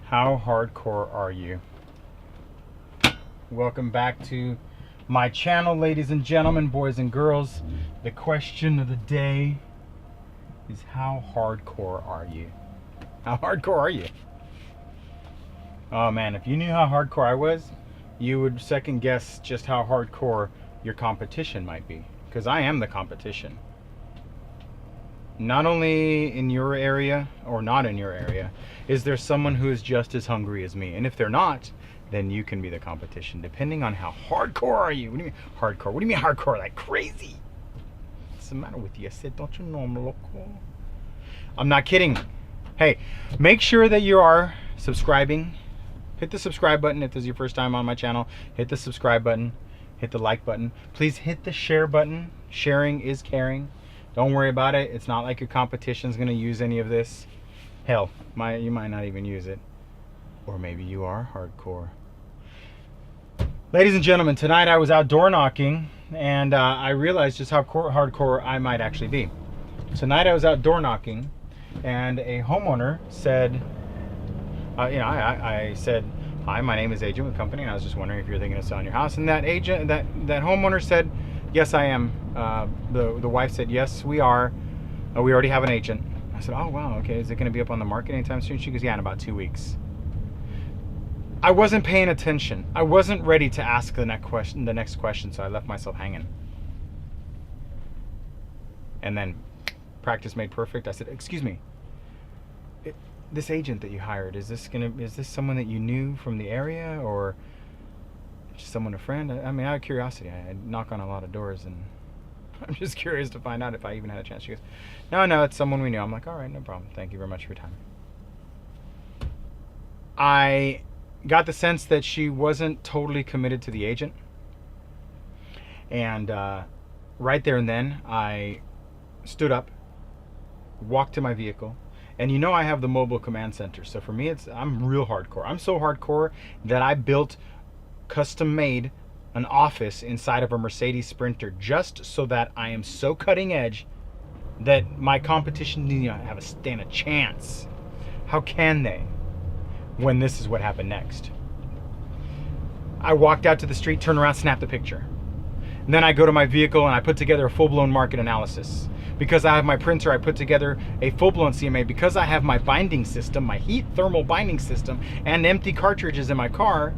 How hardcore are you? Welcome back to my channel, ladies and gentlemen, boys and girls. The question of the day is, how hardcore are you? How hardcore are you? Oh man, if you knew how hardcore I was, you would second guess just how hardcore your competition might be. Because I am the competition. Not only in your area or not in your area is there someone who is just as hungry as me. And if they're not, then you can be the competition, depending on how hardcore are you. What do you mean hardcore? What do you mean hardcore? Like crazy? What's the matter with you? I said, don't you know I'm local? I'm not kidding. Hey, make sure that you are subscribing. Hit the subscribe button if this is your first time on my channel. Hit the subscribe button. Hit the like button. Please hit the share button. Sharing is caring. Don't worry about it. It's not like your competition's going to use any of this. Hell, you might not even use it. Or maybe you are hardcore. Ladies and gentlemen, tonight I was out door knocking, and I realized just how hardcore I might actually be. Tonight I was out door knocking, and a homeowner said, I said, "Hi, my name is Agent with Company, and I was just wondering if you're thinking of selling your house." And that homeowner said, "Yes, I am." The wife said, "Yes, we are. We already have an agent." I said, "Oh, wow, okay. Is it going to be up on the market anytime soon?" She goes, "Yeah, in about 2 weeks." I wasn't paying attention. I wasn't ready to ask the next question, so I left myself hanging. And then, practice made perfect. I said, "Excuse me, this agent that you hired, is this someone that you knew from the area, or just someone, a friend?" I mean, out of curiosity, I knock on a lot of doors, and I'm just curious to find out if I even had a chance. She goes, No, it's someone we knew." I'm like, "All right, no problem. Thank you very much for your time." I got the sense that she wasn't totally committed to the agent. And right there and then, I stood up, walked to my vehicle, and I have the mobile command center. So for me, I'm real hardcore. I'm so hardcore that I built, custom made, an office inside of a Mercedes Sprinter just so that I am so cutting edge that my competition doesn't have stand a chance. How can they, when this is what happened next? I walked out to the street, turned around, snapped a picture. And then I go to my vehicle and I put together a full-blown market analysis. Because I have my printer, I put together a full-blown CMA. Because I have my binding system, my heat thermal binding system, and empty cartridges in my car,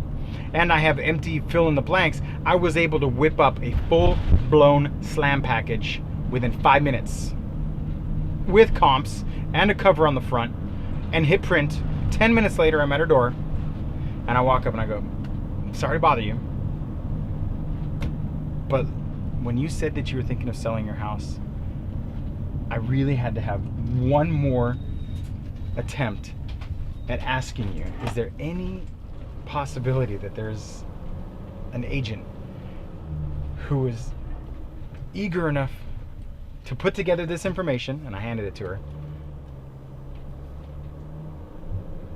and I have empty fill in the blanks, I was able to whip up a full-blown slam package within 5 minutes with comps and a cover on the front, and hit print. 10 minutes later, I'm at her door, and I walk up and I go, "Sorry to bother you, but when you said that you were thinking of selling your house, I really had to have one more attempt at asking you, is there any possibility that there's an agent who is eager enough to put together this information?" And I handed it to her.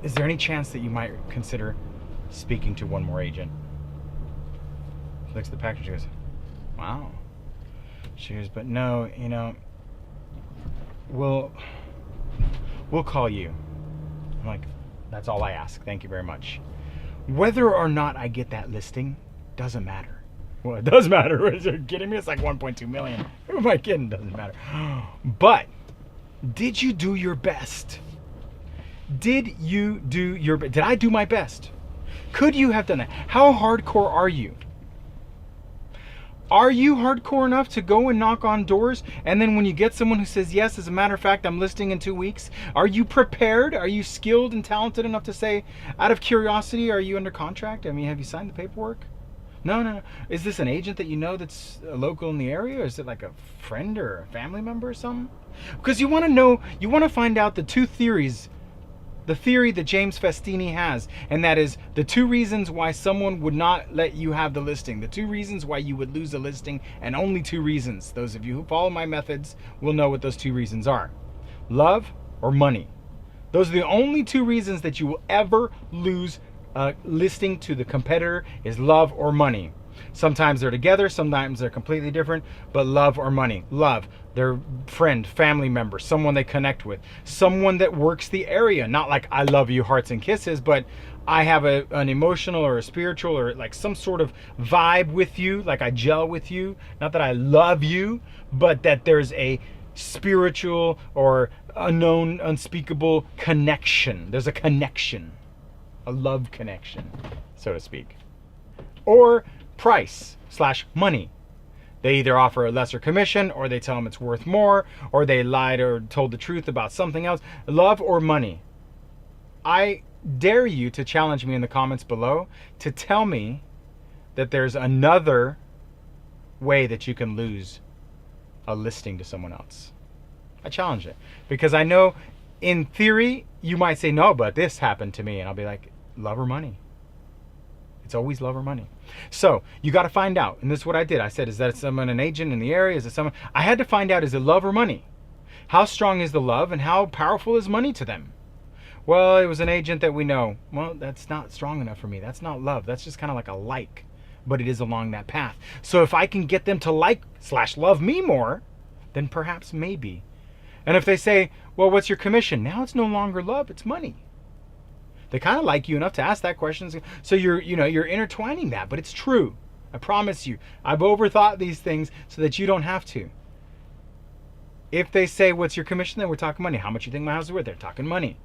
"Is there any chance that you might consider speaking to one more agent?" She looks at the package and goes, "Wow." She goes, "But no, we'll call you." I'm like, "That's all I ask. Thank you very much." Whether or not I get that listing doesn't matter. Well, it does matter. Are you kidding me? It's like 1.2 million. Who am I kidding? Doesn't matter. But did you do your best? Did I do my best? Could you have done that? How hardcore are you? Are you hardcore enough to go and knock on doors, and then when you get someone who says, "Yes, as a matter of fact, I'm listing in 2 weeks," are you prepared? Are you skilled and talented enough to say, out of curiosity, are you under contract? I mean, have you signed the paperwork? No. Is this an agent that you know that's local in the area? Or is it like a friend or a family member or something? Because you want to find out the two theories. The theory that James Festini has, and that is the 2 reasons why someone would not let you have the listing, the 2 reasons why you would lose a listing, and only 2 reasons. Those of you who follow my methods will know what those 2 reasons are. Love or money. Those are the only 2 reasons that you will ever lose a listing to the competitor, is love or money. Sometimes they're together, sometimes they're completely different, but love or money. Love, their friend, family member, someone they connect with, someone that works the area. Not like I love you, hearts and kisses, but I have an emotional or a spiritual or like some sort of vibe with you, like I gel with you. Not that I love you, but that there's a spiritual or unknown, unspeakable connection. There's a connection, a love connection, so to speak. Or price / money. They either offer a lesser commission, or they tell them it's worth more, or they lied or told the truth about something else. Love or money. I dare you to challenge me in the comments below to tell me that there's another way that you can lose a listing to someone else. I challenge it, because I know in theory you might say no, but this happened to me, and I'll be like, love or money. It's always love or money. So you got to find out, and this is what I did. I said, is that someone an agent in the area? Is it someone? I had to find out, is it love or money? How strong is the love, and how powerful is money to them? Well, it was an agent that we know. Well, that's not strong enough for me. That's not love. That's just kind of like a like, but it is along that path. So if I can get them to like / love me more, then perhaps maybe. And if they say, well, what's your commission? Now it's no longer love, it's money. They kind of like you enough to ask that question. So you're intertwining that, but it's true. I promise you. I've overthought these things so that you don't have to. If they say, what's your commission? Then we're talking money. How much you think my house is worth? They're talking money.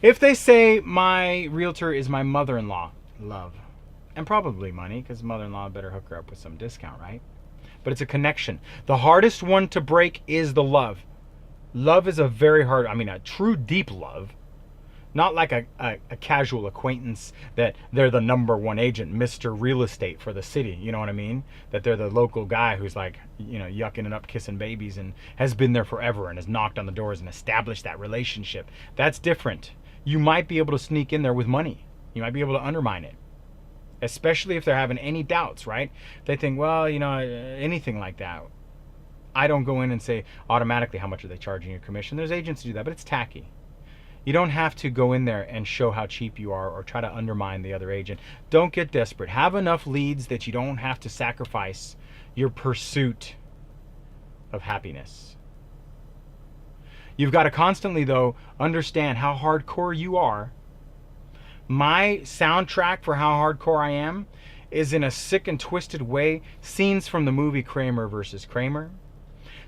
If they say, my realtor is my mother-in-law, love. And probably money, because mother-in-law better hook her up with some discount, right? But it's a connection. The hardest one to break is the love. Love is a very hard, a true deep love. Not like a casual acquaintance that they're the #1 agent, Mr. Real Estate for the city. You know what I mean? That they're the local guy who's like, yucking it up, kissing babies, and has been there forever and has knocked on the doors and established that relationship. That's different. You might be able to sneak in there with money. You might be able to undermine it. Especially if they're having any doubts, right? They think, well, anything like that. I don't go in and say automatically how much are they charging your commission. There's agents who do that, but it's tacky. You don't have to go in there and show how cheap you are or try to undermine the other agent. Don't get desperate. Have enough leads that you don't have to sacrifice your pursuit of happiness. You've got to constantly, though, understand how hardcore you are. My soundtrack for how hardcore I am is, in a sick and twisted way, scenes from the movie Kramer versus Kramer,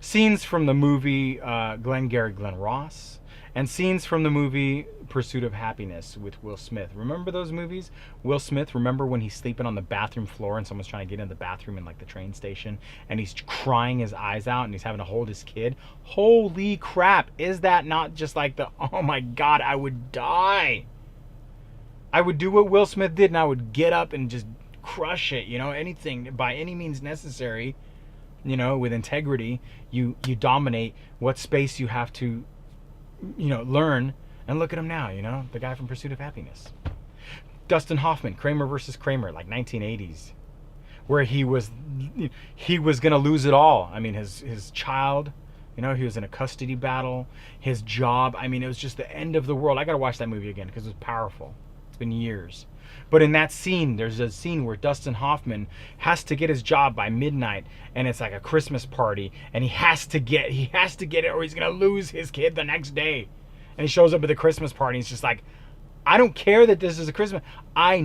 scenes from the movie Glengarry Glen Ross, and scenes from the movie Pursuit of Happiness with Will Smith. Remember those movies? Will Smith, remember when he's sleeping on the bathroom floor and someone's trying to get in the bathroom in like the train station, and he's crying his eyes out and he's having to hold his kid? Holy crap, is that not just like the, oh my God, I would die. I would do what Will Smith did, and I would get up and just crush it, anything by any means necessary, with integrity. You dominate what space you have to, learn. And look at him now, the guy from Pursuit of Happiness. Dustin Hoffman, Kramer versus Kramer, like 1980s, where he was going to lose it all. His child, he was in a custody battle, his job. It was just the end of the world. I got to watch that movie again because it was powerful. Been years. But in that scene, there's a scene where Dustin Hoffman has to get his job by midnight, and it's like a Christmas party, and he has to get it or he's gonna lose his kid the next day. And he shows up at the Christmas party, and he's just like, I don't care that this is a Christmas. I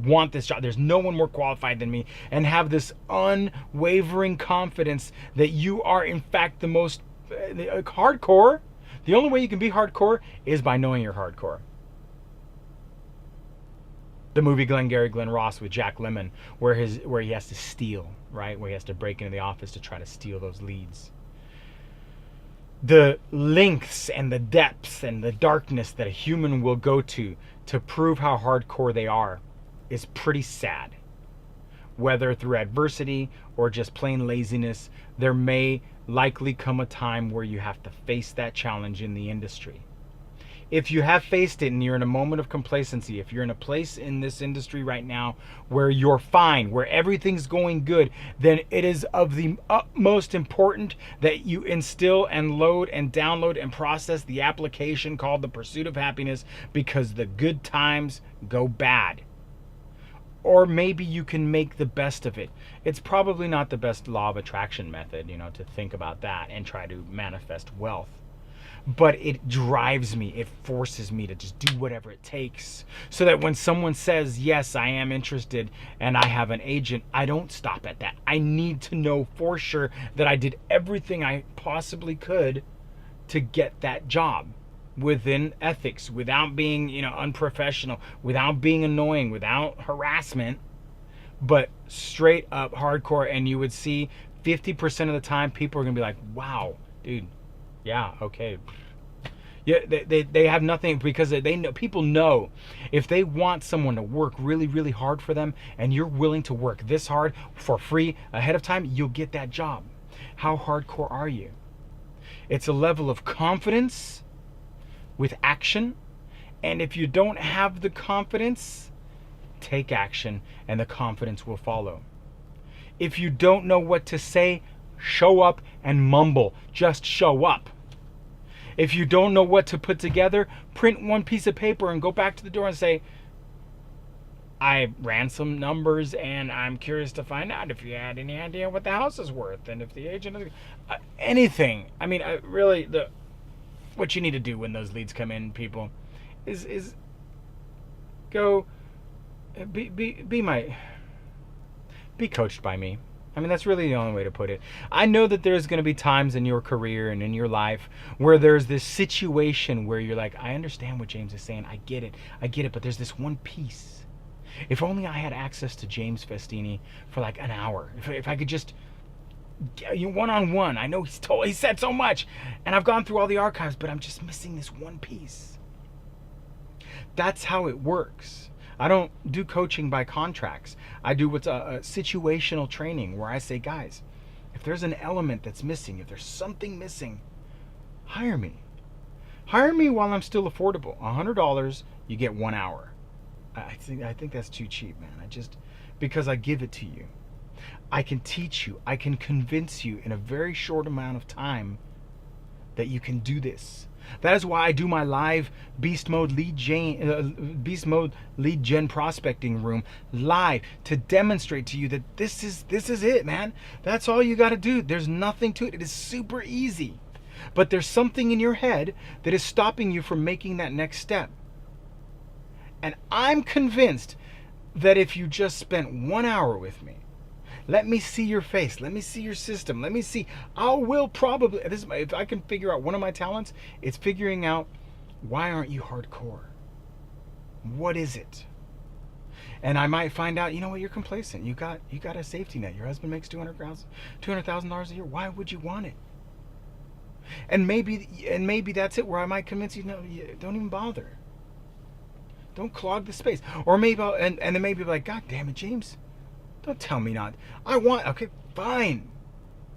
want this job. There's no one more qualified than me. And have this unwavering confidence that you are in fact the most hardcore. The only way you can be hardcore is by knowing you're hardcore. The movie Glengarry Glen Ross with Jack Lemmon, where he has to steal, right? Where he has to break into the office to try to steal those leads. The lengths and the depths and the darkness that a human will go to prove how hardcore they are is pretty sad. Whether through adversity or just plain laziness, there may likely come a time where you have to face that challenge in the industry. If you have faced it and you're in a moment of complacency, if you're in a place in this industry right now where you're fine, where everything's going good, then it is of the utmost important that you instill and load and download and process the application called the Pursuit of Happiness, because the good times go bad. or maybe you can make the best of it. It's probably not the best law of attraction method, to think about that and try to manifest wealth. But it drives me, it forces me to just do whatever it takes, so that when someone says, yes, I am interested and I have an agent, I don't stop at that. I need to know for sure that I did everything I possibly could to get that job within ethics, without being, unprofessional, without being annoying, without harassment, but straight up hardcore. And you would see 50% of the time people are going to be like, wow, dude, yeah, okay. Yeah, they have nothing, because they know, people know if they want someone to work really, really hard for them, and you're willing to work this hard for free ahead of time, you'll get that job. How hardcore are you? It's a level of confidence with action. And if you don't have the confidence, take action and the confidence will follow. If you don't know what to say, show up and mumble. Just show up. If you don't know what to put together, print one piece of paper and go back to the door and say, I ran some numbers and I'm curious to find out if you had any idea what the house is worth, and if the agent, anything. I mean, really, what you need to do when those leads come in, people, is go be coached by me. I mean, that's really the only way to put it. I know that there's going to be times in your career and in your life where there's this situation where you're like, I understand what James is saying. I get it, but there's this one piece. If only I had access to James Festini for like an hour. If I could just, one-on-one. I know he said so much, and I've gone through all the archives, but I'm just missing this one piece. That's how it works. I don't do coaching by contracts. I do what's a situational training, where I say, guys, if there's an element that's missing, if there's something missing, hire me. Hire me while I'm still affordable. $100, you get 1 hour. I think that's too cheap, man. Because I give it to you. I can teach you. I can convince you in a very short amount of time that you can do this. That is why I do my live beast mode lead gen prospecting room live, to demonstrate to you that this is it, man. That's all you got to do. There's nothing to it. It is super easy. But there's something in your head that is stopping you from making that next step. And I'm convinced that if you just spent 1 hour with me, let me see your face, let me see your system, let me see, if I can figure out one of my talents, it's figuring out, why aren't you hardcore? What is it? And I might find out, you know what, you're complacent. You got a safety net. Your husband makes $200,000 a year. Why would you want it? And maybe that's it, where I might convince you, no, don't even bother. Don't clog the space. Or maybe and then maybe like, God damn it, James, don't tell me not. Okay, fine.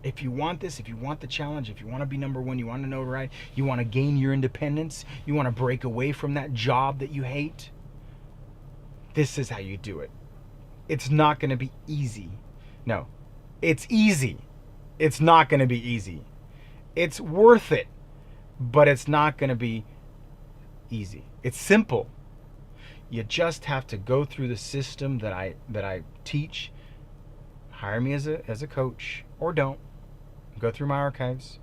If you want this, if you want the challenge, if you want to be number one, you want to know right, you want to gain your independence, you want to break away from that job that you hate, this is how you do it. It's not going to be easy. No, it's easy. It's not going to be easy. It's worth it, but it's not going to be easy. It's simple. You just have to go through the system that I teach. Hire me as a coach, or don't. Go through my archives.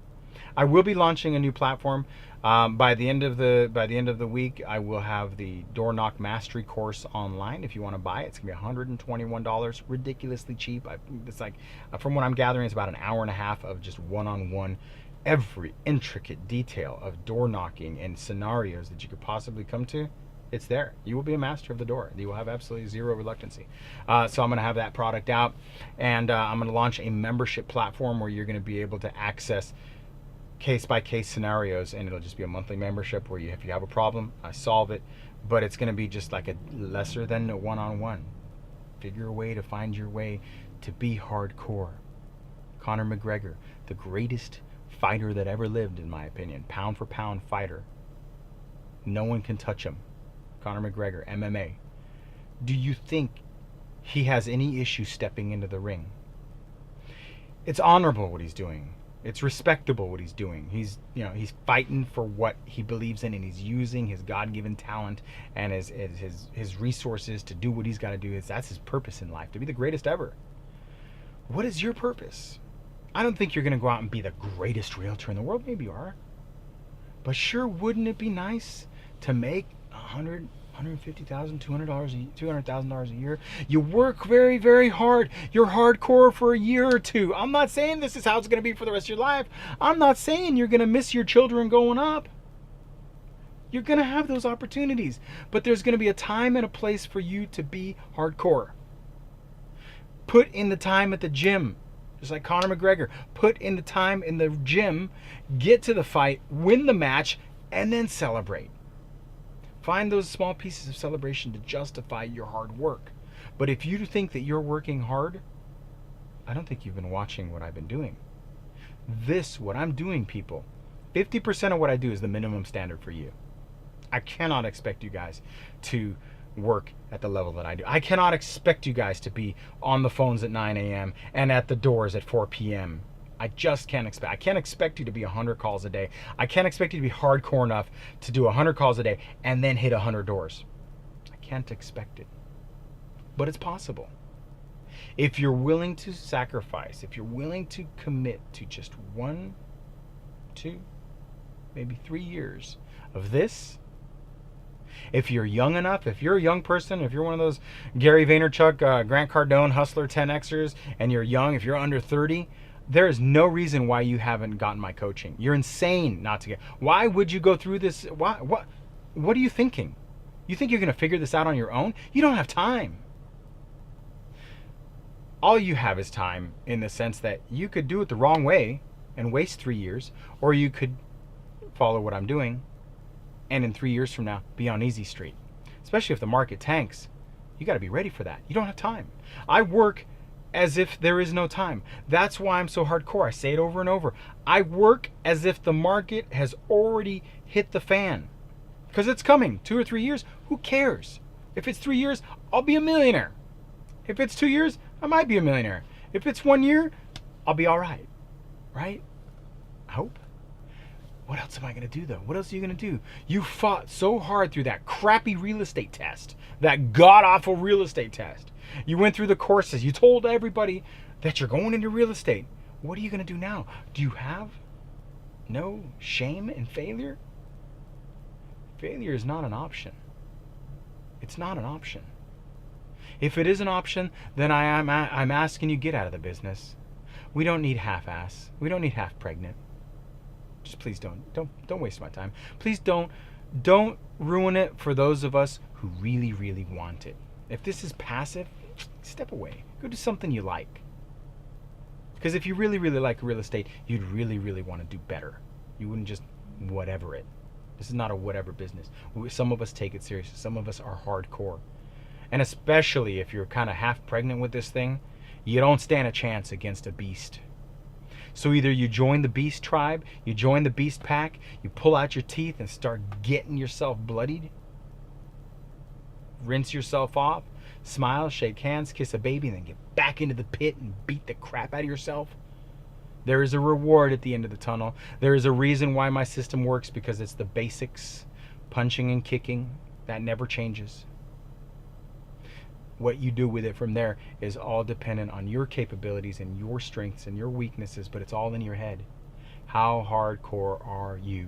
I will be launching a new platform. By the end of the week, I will have the Door Knock Mastery course online. If you want to buy it, it's gonna be $121, ridiculously cheap. It's like, from what I'm gathering, it's about an hour and a half of just one-on-one, every intricate detail of door knocking and scenarios that you could possibly come to. It's there. You will be a master of the door. You will have absolutely zero reluctancy. So I'm going to have that product out, and I'm going to launch a membership platform where you're going to be able to access case-by-case scenarios, and it'll just be a monthly membership where if you have a problem, I solve it, but it's going to be just like a lesser than a one-on-one. Figure a way to find your way to be hardcore. Conor McGregor, the greatest fighter that ever lived, in my opinion. Pound for pound fighter. No one can touch him. Conor McGregor, MMA. Do you think he has any issue stepping into the ring? It's honorable what he's doing. It's respectable what he's doing. He's fighting for what he believes in, and he's using his God-given talent and his resources to do what he's got to do. That's his purpose in life, to be the greatest ever. What is your purpose? I don't think you're going to go out and be the greatest realtor in the world. Maybe you are. But sure, wouldn't it be nice to make $150,000, $200,000 a year? You work very, very hard. You're hardcore for a year or two. I'm not saying this is how it's going to be for the rest of your life. I'm not saying you're going to miss your children growing up. You're going to have those opportunities. But there's going to be a time and a place for you to be hardcore. Put in the time at the gym. Just like Conor McGregor. Put in the time in the gym, get to the fight, win the match, and then celebrate. Find those small pieces of celebration to justify your hard work. But if you think that you're working hard, I don't think you've been watching what I've been doing. What I'm doing, people, 50% of what I do is the minimum standard for you. I cannot expect you guys to work at the level that I do. I cannot expect you guys to be on the phones at 9 a.m. and at the doors at 4 p.m. I just can't expect. I can't expect you to be 100 calls a day. I can't expect you to be hardcore enough to do 100 calls a day and then hit 100 doors. I can't expect it. But it's possible. If you're willing to sacrifice, if you're willing to commit to just 1, 2, maybe 3 years of this, if you're young enough, if you're a young person, if you're one of those Gary Vaynerchuk, Grant Cardone, Hustler 10Xers, and you're young, if you're under 30, there is no reason why you haven't gotten my coaching. You're insane not to get. Why would you go through this? What are you thinking? You think you're going to figure this out on your own? You don't have time. All you have is time, in the sense that you could do it the wrong way and waste 3 years, or you could follow what I'm doing and in 3 years from now be on easy street. Especially if the market tanks, you got to be ready for that. You don't have time. I work as if there is no time. That's why I'm so hardcore. I say it over and over. I work as if the market has already hit the fan, because it's coming. 2 or 3 years, who cares? If it's 3 years, I'll be a millionaire. If it's 2 years, I might be a millionaire. If it's 1 year, I'll be all right. Right? I hope. What else am I going to do, though? What else are you going to do? You fought so hard through that crappy real estate test, that god-awful real estate test. You went through the courses. You told everybody that you're going into real estate. What are you going to do now? Do you have no shame in failure? Failure is not an option. It's not an option. If it is an option, then I'm asking you, get out of the business. We don't need half-ass. We don't need half-pregnant. Just please don't waste my time. Please don't ruin it for those of us who really, really want it. If this is passive, step away. Go do something you like. Because if you really, really like real estate, you'd really, really want to do better. You wouldn't just whatever it. This is not a whatever business. Some of us take it seriously. Some of us are hardcore. And especially if you're kind of half pregnant with this thing, you don't stand a chance against a beast. So either you join the beast tribe, you join the beast pack, you pull out your teeth and start getting yourself bloodied, rinse yourself off, smile, shake hands, kiss a baby, and then get back into the pit and beat the crap out of yourself. There is a reward at the end of the tunnel. There is a reason why my system works, because it's the basics, punching and kicking, that never changes. What you do with it from there is all dependent on your capabilities and your strengths and your weaknesses, but it's all in your head. How hardcore are you?